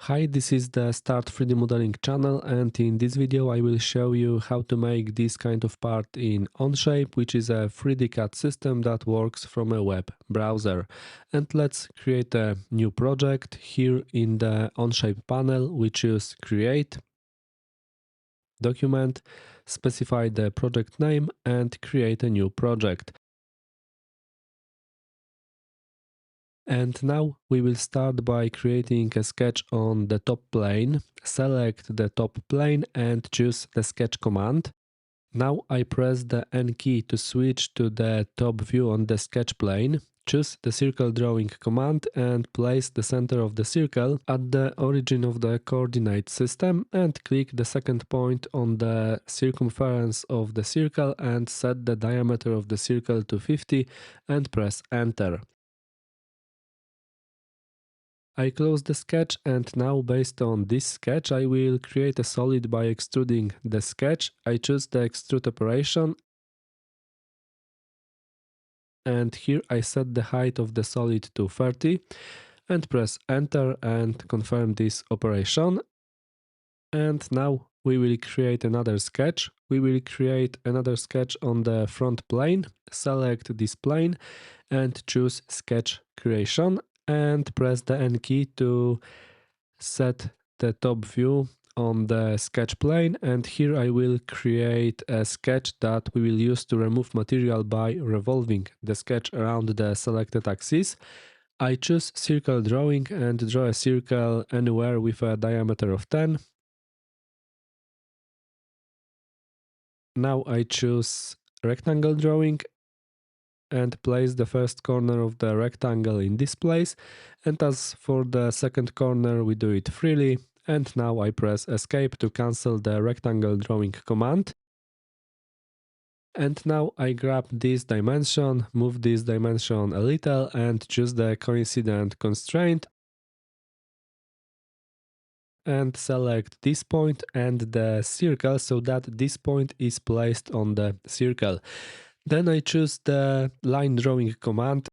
Hi, this is the Start 3D Modeling channel, and in this video I will show you how to make this kind of part in Onshape, which is a 3D CAD system that works from a web browser. And let's create a new project. Here in the Onshape panel we choose Create, Document, specify the project name and create a new project. And now we will start by creating a sketch on the top plane. Select the top plane and choose the sketch command. Now I press the N key to switch to the top view on the sketch plane. Choose the circle drawing command and place the center of the circle at the origin of the coordinate system, and click the second point on the circumference of the circle and set the diameter of the circle to 50 and press enter. I close the sketch, and now based on this sketch I will create a solid by extruding the sketch. I choose the extrude operation, and here I set the height of the solid to 30 and press enter and confirm this operation. And now we will create another sketch. We will create another sketch on the front plane. Select this plane and choose sketch creation and press the N key to set the top view on the sketch plane. And here I will create a sketch that we will use to remove material by revolving the sketch around the selected axis. I choose circle drawing and draw a circle anywhere with a diameter of 10. Now I choose rectangle drawing and place the first corner of the rectangle in this place, and as for the second corner we do it freely. And now I press escape to cancel the rectangle drawing command. And now I grab this dimension, move this dimension a little and choose the coincident constraint and select this point and the circle so that this point is placed on the circle. Then I choose the line drawing command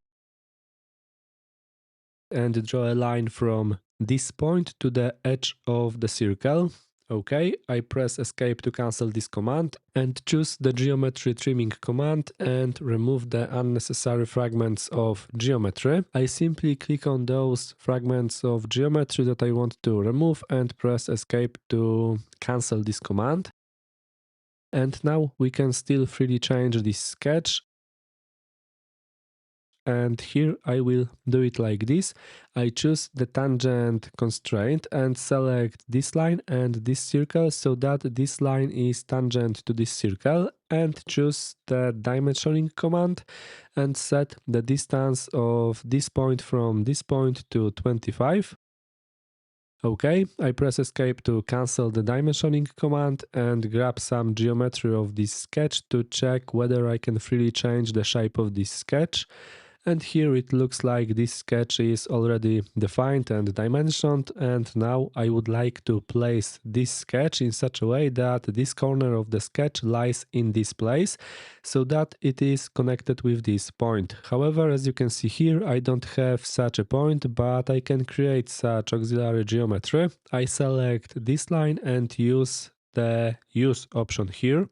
and draw a line from this point to the edge of the circle. OK, I press escape to cancel this command and choose the geometry trimming command and remove the unnecessary fragments of geometry. I simply click on those fragments of geometry that I want to remove and press escape to cancel this command. And now we can still freely change this sketch. And here I will do it like this. I choose the tangent constraint and select this line and this circle so that this line is tangent to this circle, and choose the dimensioning command and set the distance of this point from this point to 25. OK, I press escape to cancel the dimensioning command and grab some geometry of this sketch to check whether I can freely change the shape of this sketch. And here it looks like this sketch is already defined and dimensioned, and now I would like to place this sketch in such a way that this corner of the sketch lies in this place, so that it is connected with this point. However, as you can see here, I don't have such a point, but I can create such auxiliary geometry. I select this line and use the Use option here.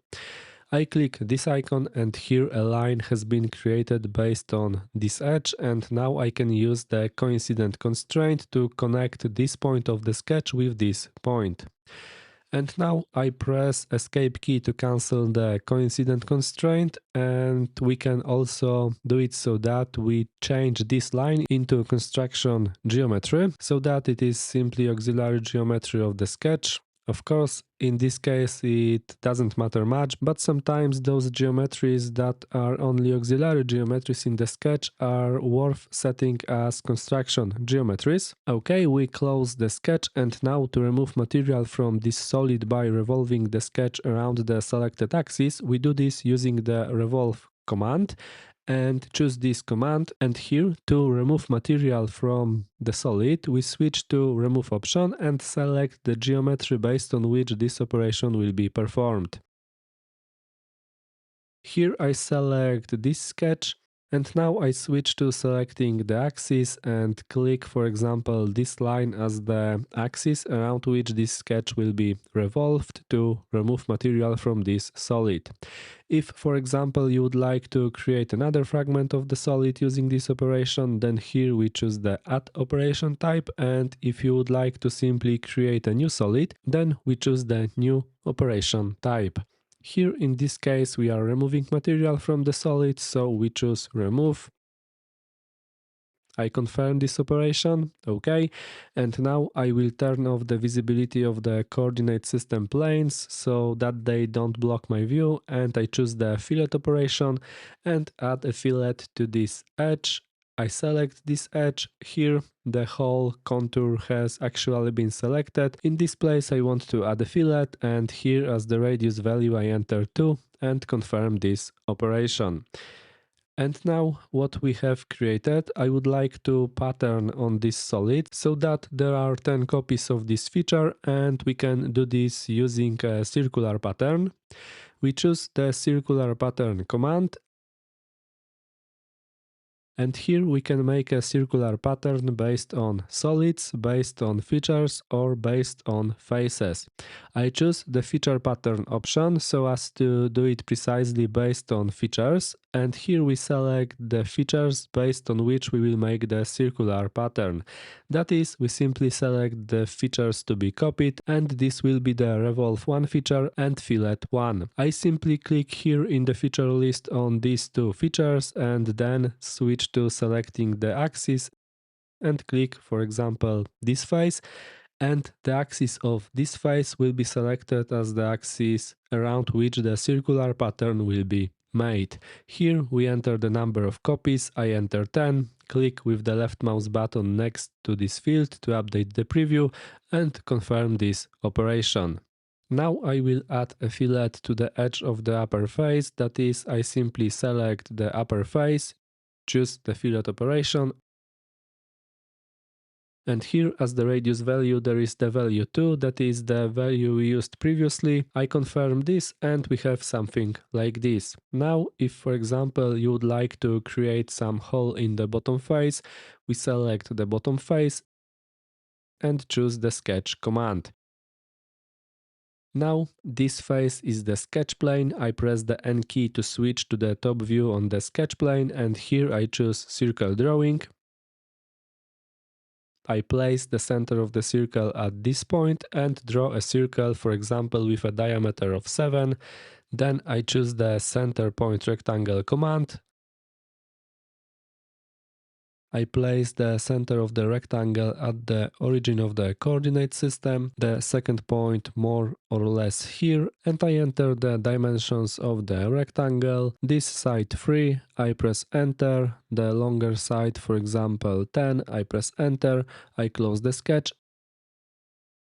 I click this icon, and here a line has been created based on this edge, and now I can use the coincident constraint to connect this point of the sketch with this point. And now I press escape key to cancel the coincident constraint, and we can also do it so that we change this line into construction geometry so that it is simply auxiliary geometry of the sketch. Of course, in this case it doesn't matter much, but sometimes those geometries that are only auxiliary geometries in the sketch are worth setting as construction geometries. OK, we close the sketch, and now to remove material from this solid by revolving the sketch around the selected axis, we do this using the revolve command. And choose this command, and here to remove material from the solid we switch to remove option and select the geometry based on which this operation will be performed. Here I select this sketch And now I switch to selecting the axis and click, for example, this line as the axis around which this sketch will be revolved to remove material from this solid. If, for example, you would like to create another fragment of the solid using this operation, then here we choose the add operation type, and if you would like to simply create a new solid, then we choose the new operation type. Here in this case we are removing material from the solid, so we choose remove. I confirm this operation, OK, and now I will turn off the visibility of the coordinate system planes so that they don't block my view, and I choose the fillet operation and add a fillet to this edge. I select this edge. Here the whole contour has actually been selected. In this place I want to add a fillet, and here as the radius value I enter 2 and confirm this operation. And now what we have created, I would like to pattern on this solid so that there are 10 copies of this feature, and we can do this using a circular pattern. We choose the circular pattern command, and here we can make a circular pattern based on solids, based on features, or based on faces. I choose the feature pattern option so as to do it precisely based on features, and here we select the features based on which we will make the circular pattern. That is, we simply select the features to be copied, and this will be the revolve 1 feature and fillet 1. I simply click here in the feature list on these two features and then switch to selecting the axis and click, for example, this face, and the axis of this face will be selected as the axis around which the circular pattern will be made. Here we enter the number of copies. I enter 10, click with the left mouse button next to this field to update the preview and confirm this operation. Now I will add a fillet to the edge of the upper face. That is, I simply select the upper face, choose the fillet operation, and here as the radius value there is the value 2, that is the value we used previously. I confirm this and we have something like this. Now if, for example, you would like to create some hole in the bottom face, we select the bottom face and choose the sketch command. Now this face is the sketch plane. I press the N key to switch to the top view on the sketch plane, and here I choose circle drawing. I place the center of the circle at this point and draw a circle, for example, with a diameter of 7. Then I choose the center point rectangle command. I place the center of the rectangle at the origin of the coordinate system, the second point more or less here, and I enter the dimensions of the rectangle. This side 3, I press enter, the longer side, for example 10, I press enter, I close the sketch.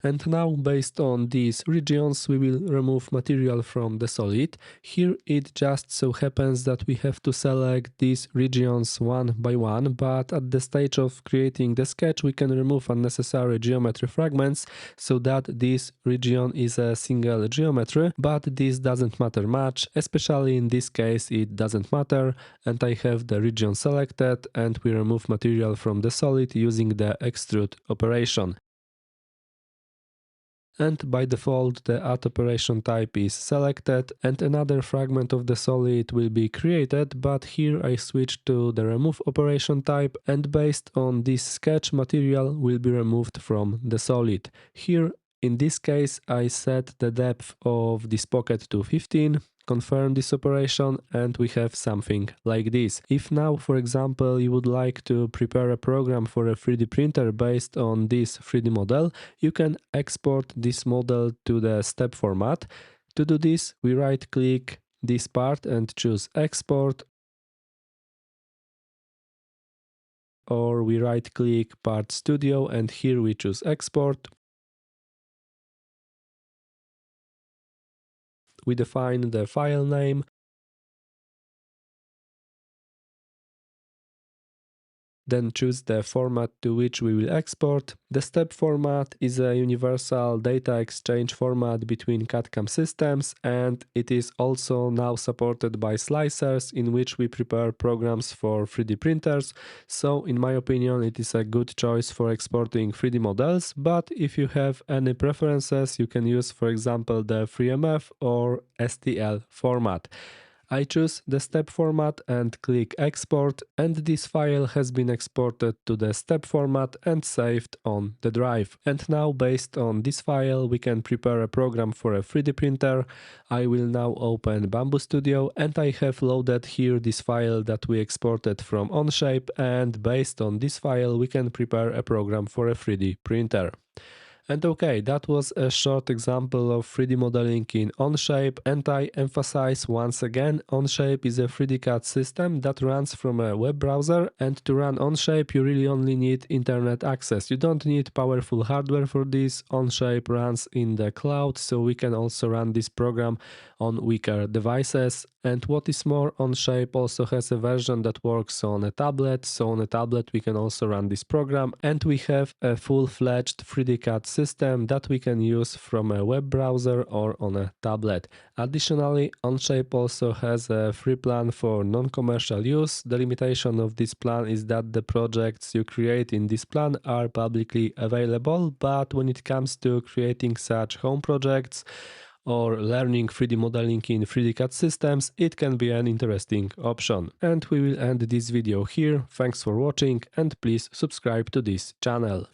And now, based on these regions, we will remove material from the solid. Here it just so happens that we have to select these regions one by one, but at the stage of creating the sketch we can remove unnecessary geometry fragments so that this region is a single geometry, but this doesn't matter much, especially in this case it doesn't matter, and I have the region selected and we remove material from the solid using the extrude operation. And by default the add operation type is selected and another fragment of the solid will be created, but here I switch to the remove operation type, and based on this sketch material will be removed from the solid. Here in this case I set the depth of this pocket to 15, confirm this operation, and we have something like this. If now, for example, you would like to prepare a program for a 3D printer based on this 3D model, you can export this model to the step format. To do this, we right-click this part and choose Export, or we right-click Part Studio and here we choose Export. We define the file name, File name, then choose the format to which we will export. The step format is a universal data exchange format between CAD/CAM systems, and it is also now supported by slicers in which we prepare programs for 3D printers. So in my opinion, it is a good choice for exporting 3D models, but if you have any preferences, you can use, for example, the 3MF or STL format. I choose the step format and click export, and this file has been exported to the step format and saved on the drive. And now, based on this file, we can prepare a program for a 3D printer. I will now open Bamboo Studio, and I have loaded here this file that we exported from Onshape, and based on this file we can prepare a program for a 3D printer. And okay, that was a short example of 3D modeling in Onshape, and I emphasize once again, Onshape is a 3D CAD system that runs from a web browser, and to run Onshape you really only need internet access. You don't need powerful hardware for this. Onshape runs in the cloud, so we can also run this program on weaker devices. And what is more, Onshape also has a version that works on a tablet, so on a tablet we can also run this program, and we have a full-fledged 3D CAD system that we can use from a web browser or on a tablet. Additionally, Onshape also has a free plan for non-commercial use. The limitation of this plan is that the projects you create in this plan are publicly available, but when it comes to creating such home projects or learning 3D modeling in 3D CAD systems, it can be an interesting option. And we will end this video here. Thanks for watching, and please subscribe to this channel.